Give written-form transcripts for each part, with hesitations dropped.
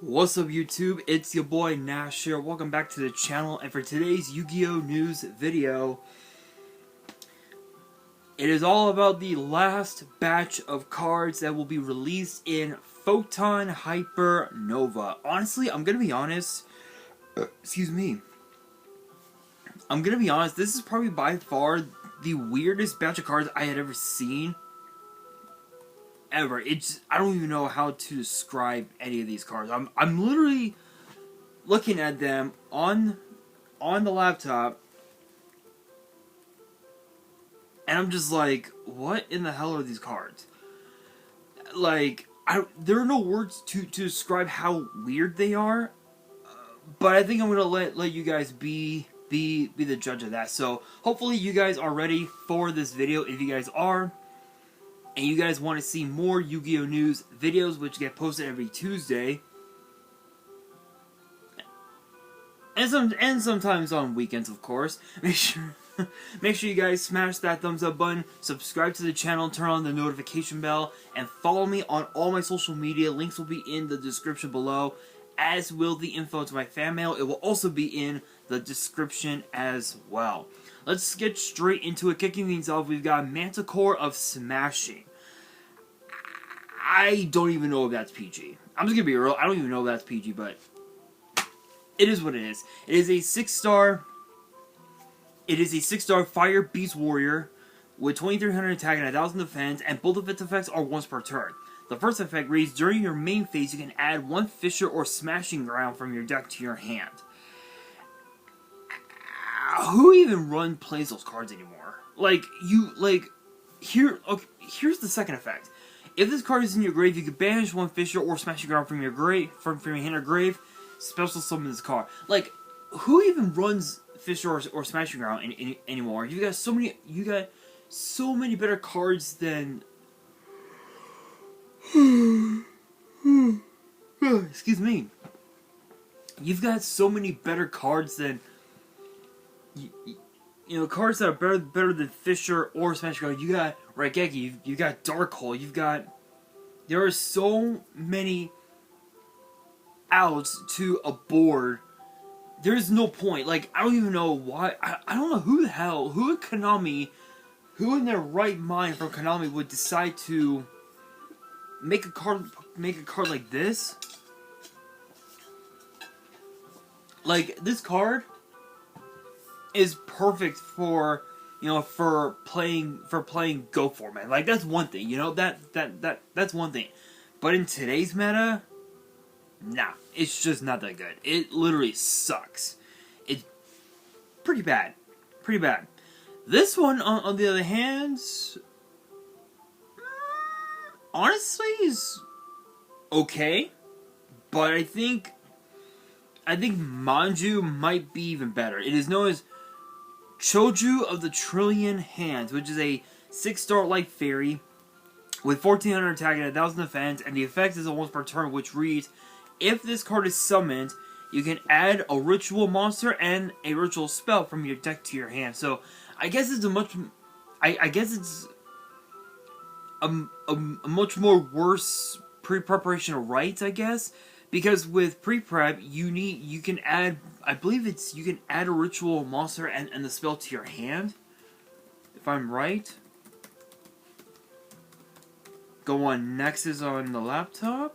What's up YouTube, it's your boy Nash here, welcome back to the channel, and for today's Yu-Gi-Oh news video, it is all about the last batch of cards that will be released in Photon Hypernova. Honestly, I'm gonna be honest, I'm gonna be honest, this is probably by far the weirdest batch of cards I had ever seen. Ever. I don't even know how to describe any of these cards. I'm literally looking at them on the laptop, and I'm just like, what in the hell are these cards? Like, there are no words to describe how weird they are, but I think I'm gonna let you guys be the judge of that. So hopefully you guys are ready for this video. If you guys are, and you guys want to see more Yu-Gi-Oh news videos, which get posted every Tuesday, and sometimes on weekends, of course, make sure you guys smash that thumbs up button, subscribe to the channel, turn on the notification bell, and follow me on all my social media. Links will be in the description below, as will the info to my fan mail. It will also be in the description as well. Let's get straight into it. Kicking things off, we've got Manticore of Smashing. I don't even know if that's PG. I'm just gonna be real, I don't even know if that's PG, but it is what it is. It is a 6-star. It is a 6-star Fire Beast Warrior with 2300 attack and 1000 defense, and both of its effects are once per turn. The first effect reads, during your main phase, you can add one Fissure or Smashing Ground from your deck to your hand. Who even plays those cards anymore? Here's the second effect. If this card is in your grave, you can banish one Fissure or Smashing Ground from your grave, from your hand or grave. Special summon this card. Like, who even runs Fissure or Smashing Ground anymore? You got so many better cards than. Excuse me. You've got so many better cards than. You know, cards that are better than Fissure or Smashing Ground. You got Raigeki, you got Dark Hole, there are so many outs to a board. There's no point. Like, I don't even know why. I don't know who at Konami, who in their right mind from Konami would decide to make a card like this. Like, this card is perfect for, you know, for playing Go format. Like, that's one thing, you know, that's one thing. But in today's meta, nah, it's just not that good. It literally sucks. It's pretty bad. Pretty bad. This one, on the other hand, honestly is okay. But I think Manju might be even better. It is known as Choju of the Trillion Hands, which is a 6-star light fairy with 1400 attack and 1000 defense, and the effect is a once per turn, which reads, if this card is summoned, you can add a ritual monster and a ritual spell from your deck to your hand. So I guess it's a much more worse pre-preparation of rights, I guess. Because with pre-prep, you can add, I believe you can add a ritual monster and the spell to your hand, if I'm right. Go on Nexus on the laptop.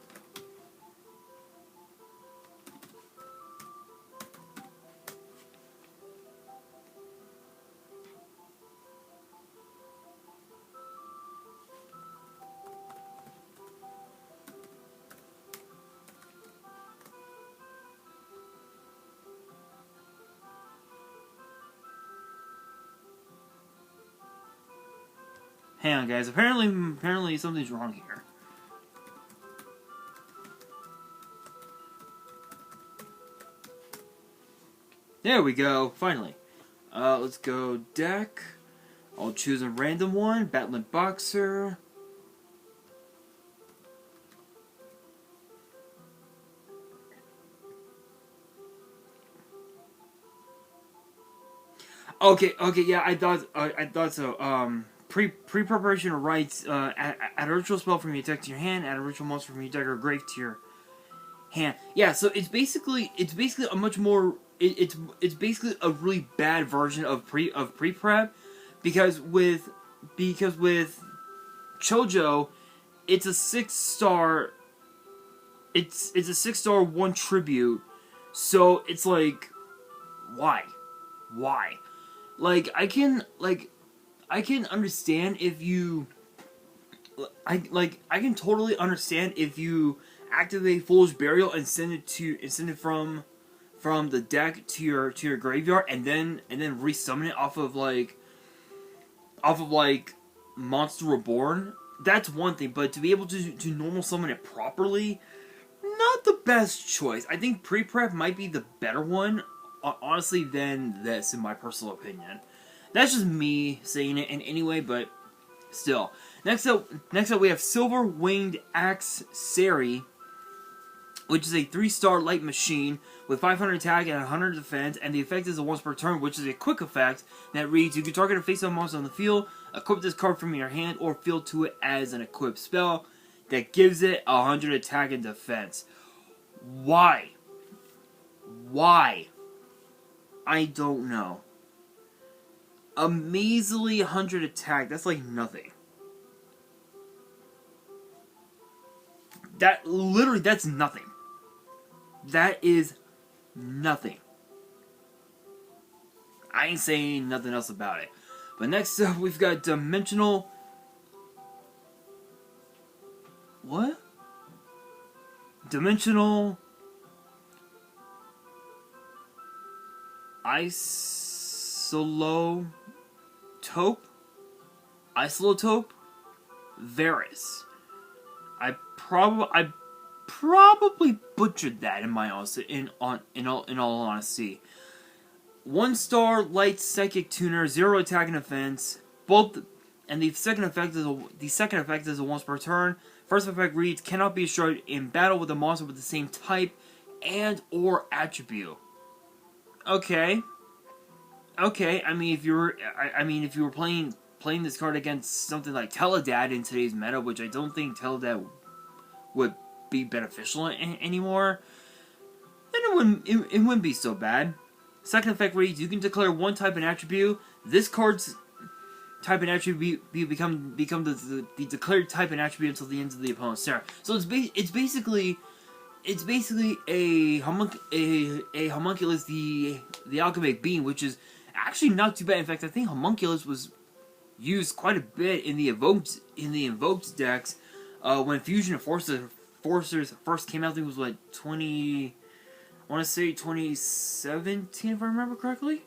Hang on, guys. Apparently something's wrong here. There we go. Finally. Let's go deck. I'll choose a random one. Battling Boxer. Okay, yeah, I thought so. Pre-preparation of rights, add a ritual spell from your deck to your hand, add a ritual monster from your deck or grave to your hand. Yeah, so it's basically a much more it's basically a really bad version of pre-prep because with Chojo, it's a 6-star. It's a 6-star 1 tribute, so it's like, why? Like I can understand if you, I can totally understand if you activate Foolish Burial and send it from the deck to your graveyard and then resummon it off of Monster Reborn. That's one thing, but to be able to normal summon it properly, not the best choice. I think pre-prep might be the better one, honestly, than this, in my personal opinion. That's just me saying it in any way, but still. Next up we have Silver Winged Axe Seri, which is a 3-star light machine with 500 attack and 100 defense, and the effect is a once per turn, which is a quick effect that reads: you can target a face-up monster on the field, equip this card from your hand, or field to it as an equipped spell that gives it 100 attack and defense. Why? I don't know. A measly 100 attack, that's like nothing. That's nothing. That is nothing. I ain't saying nothing else about it. But next up, we've got Dimensional... What? Dimensional... Isolotope? Varus. I probably butchered that in my in all honesty. 1-star light psychic tuner, 0 attack and defense. Both, and the second effect is a once per turn. First effect reads: cannot be destroyed in battle with a monster with the same type and or attribute. Okay. I mean, if you were playing this card against something like Teledad in today's meta, which I don't think Teledad would be beneficial anymore, then it wouldn't be so bad. Second effect reads: you can declare one type and attribute. This card's type and attribute become the declared type and attribute until the end of the opponent's turn. So it's basically a homunculus, the alchemic being, which is actually not too bad. In fact, I think homunculus was used quite a bit in the invoked decks when Fusion and Forcers first came out. I think it was like 2017, if I remember correctly.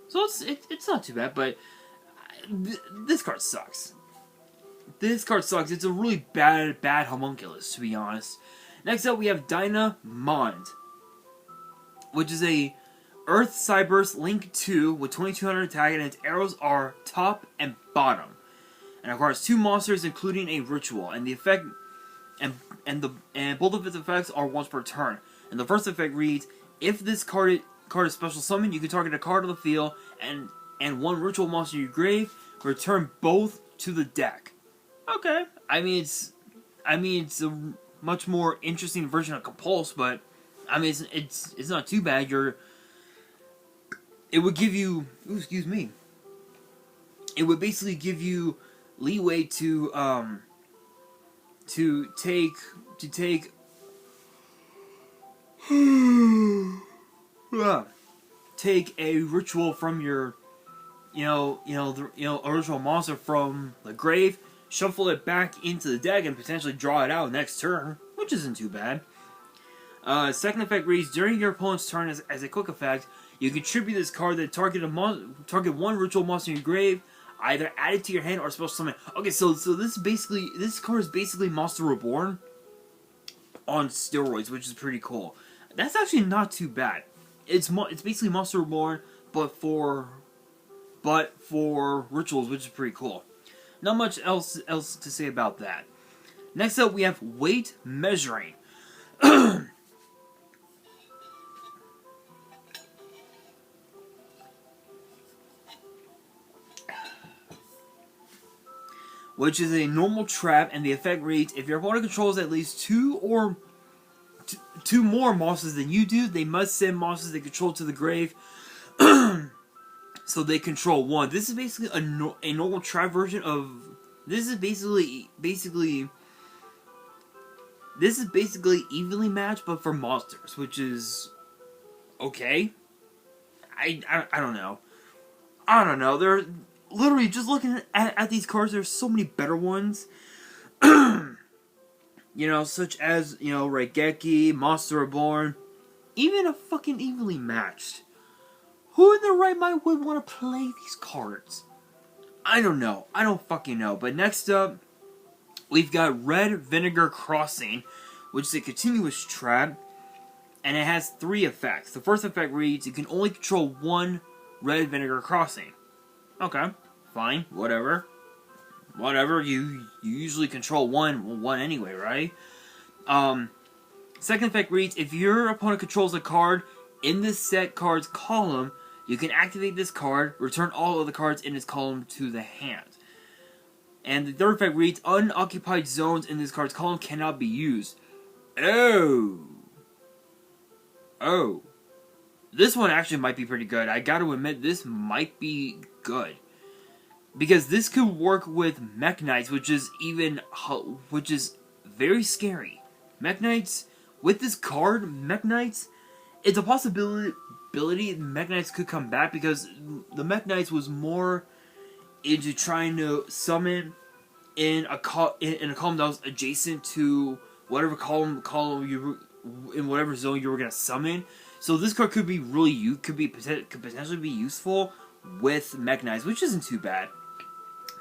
So it's not too bad, but this card sucks. It's a really bad homunculus, to be honest. Next up, we have Dynamond, which is a Earth Cyberse Link 2 with 2200 attack, and its arrows are top and bottom. And acquires 2 monsters, including a ritual, and the effect and both of its effects are once per turn. And the first effect reads: if this card is special summoned, you can target a card on the field and 1 ritual monster in your grave. Return both to the deck. Okay, I mean it's a much more interesting version of Compulse, but I mean it's not too bad. It would give you, excuse me. It would basically give you leeway to take take a ritual from your a ritual monster from the grave, shuffle it back into the deck, and potentially draw it out next turn, which isn't too bad. Second effect reads: during your opponent's turn, as a quick effect, you contribute this card that target 1 ritual monster in your grave, either add it to your hand or special summon. Okay, so this card is basically Monster Reborn on steroids, which is pretty cool. That's actually not too bad. It's basically Monster Reborn, but for rituals, which is pretty cool. Not much else to say about that. Next up, we have Weight Measuring. Which is a normal trap, and the effect reads: if your opponent controls at least two two more monsters than you do, they must send monsters they control to the grave. So they control one. This is basically a normal trap version of. This is basically evenly matched, but for monsters, which is okay. I don't know. I don't know. They're literally just looking at these cards. There's so many better ones. You know, such as, you know, Raigeki, Monster Reborn, even a fucking evenly matched. Who in their right mind would want to play these cards? I don't know. I don't fucking know. But next up, we've got Red Vinegar Crossing, which is a continuous trap, and it has 3 effects. The first effect reads, you can only control one Red Vinegar Crossing. Okay, fine, whatever. Whatever, you usually control one anyway, right? Second effect reads, if your opponent controls a card in the set card's column, you can activate this card, return all of the cards in its column to the hand. And the third effect reads, unoccupied zones in this card's column cannot be used. Oh. This one actually might be pretty good. I gotta admit, this might be good. Because this could work with Mech Knights, which is very scary. Mech Knights, with this card, Mech Knights, it's a possibility Mech Knights could come back, because the Mech Knights was more into trying to summon in a column that was adjacent to whatever column you in whatever zone you were gonna summon. So this card could be could potentially be useful with Mech Knights, which isn't too bad.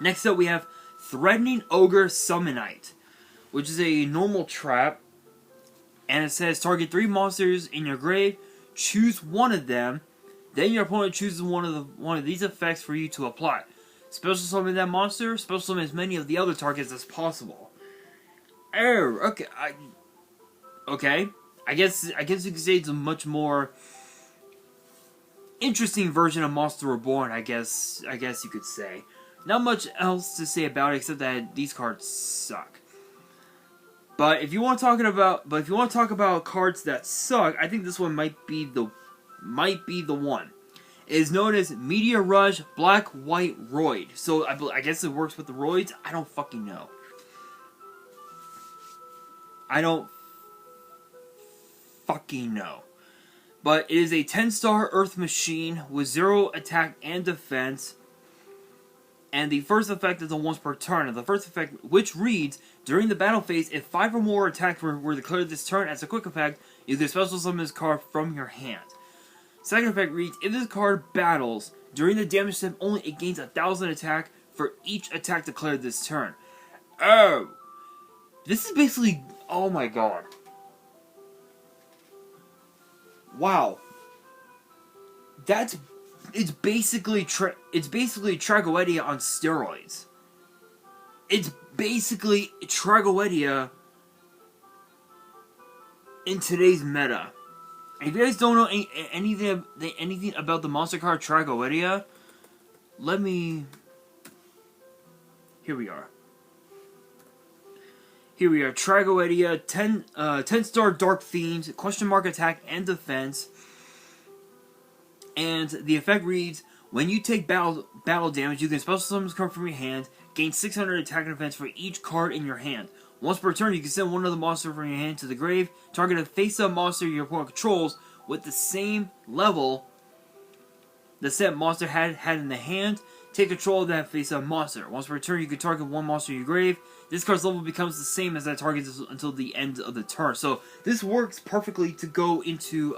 Next up, we have Threatening Ogre Summonite, which is a normal trap, and it says target 3 monsters in your grave, choose one of them, then your opponent chooses one of these effects for you to apply. Special summon that monster, special summon as many of the other targets as possible. Oh, okay. Okay. I guess you could say it's a much more interesting version of Monster Reborn, I guess you could say. Not much else to say about it except that these cards suck. But if you want to talk about cards that suck, I think this one might be the one. It is known as Meteor Rush Black White Roid. So I guess it works with the Roids. I don't fucking know. I don't fucking know. But it is a 10-star Earth Machine with 0 attack and defense. And the first effect is a once per turn. And the first effect, which reads, during the battle phase, if 5 or more attacks were declared this turn as a quick effect, you can special summon this card from your hand. Second effect reads, if this card battles, during the damage step only, it gains 1,000 attack for each attack declared this turn. Oh! This is basically, oh my god. Wow. It's basically Tragoedia on steroids. It's basically Tragoedia in today's meta. If you guys don't know anything about the monster card Tragoedia, here we are. Tragoedia, 10-star Dark Fiend, question mark attack and defense. And the effect reads, when you take battle damage, you can special summon this card from your hand, gain 600 attack and defense for each card in your hand. Once per turn, you can send one of the monsters from your hand to the grave, target a face-up monster your opponent controls with the same level the set monster had in the hand. Take control of that face-up monster. Once per turn, you can target one monster in your grave. This card's level becomes the same as that target until the end of the turn. So this works perfectly to go into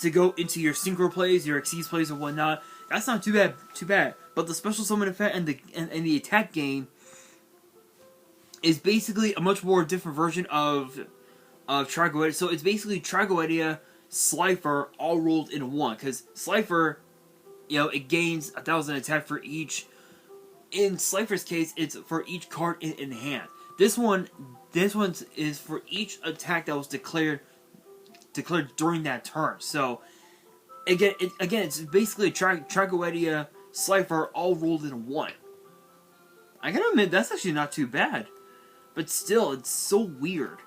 your synchro plays, your Xyz plays, and whatnot. That's not too bad. But the special summon effect and the attack gain is basically a much more different version of Tragoedia. So it's basically Tragoedia, Slifer, all rolled in one. Because Slifer, it gains 1,000 attack for each. In Slifer's case, it's for each card in hand. This one is for each attack that was declared during that turn. So again, it's basically Tragoedia, Slifer, all rolled in one. I gotta admit, that's actually not too bad. But still, it's so weird.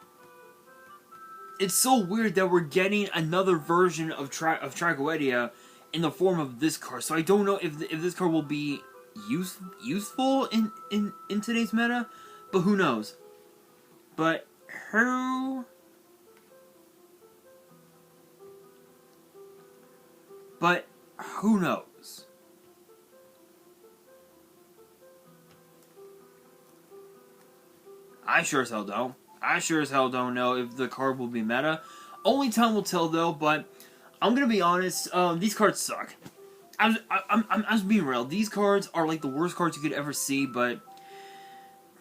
it's so weird that we're getting another version of Tragoedia in the form of this card. So I don't know if this card will be useful in today's meta, but who knows? But who knows? I sure as hell don't. I sure as hell don't know if the card will be meta. Only time will tell, though. But I'm gonna be honest. These cards suck. I'm just being real. These cards are like the worst cards you could ever see. But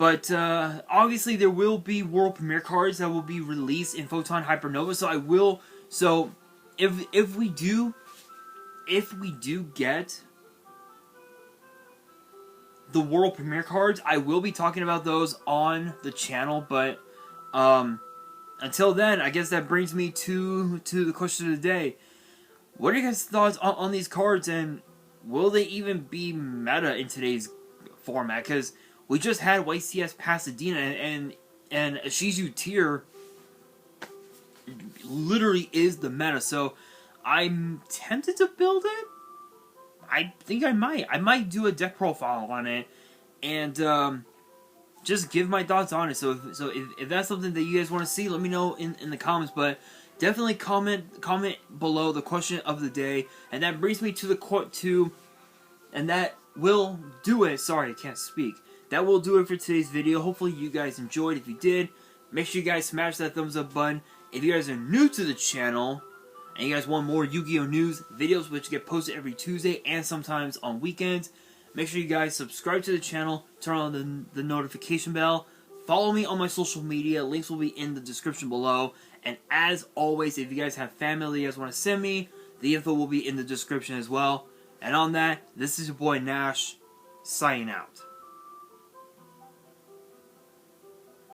obviously there will be world premiere cards that will be released in Photon Hypernova. So I will. So if we do get the world premiere cards, I will be talking about those on the channel, but until then, I guess that brings me to the question of the day. What are your guys' thoughts on these cards, and will they even be meta in today's format? Because we just had YCS Pasadena, and Shizu Tier literally is the meta, so I'm tempted to build it. I think I might. I might do a deck profile on it and just give my thoughts on it. So if that's something that you guys want to see, let me know in the comments. But definitely comment below the question of the day. And that brings me to and that will do it. Sorry, I can't speak. That will do it for today's video. Hopefully you guys enjoyed. If you did, make sure you guys smash that thumbs up button. If you guys are new to the channel and you guys want more Yu-Gi-Oh news videos, which get posted every Tuesday and sometimes on weekends, make sure you guys subscribe to the channel, turn on the notification bell, follow me on my social media, links will be in the description below, and as always, if you guys have family you guys want to send me, the info will be in the description as well. And on that, this is your boy Nash, signing out.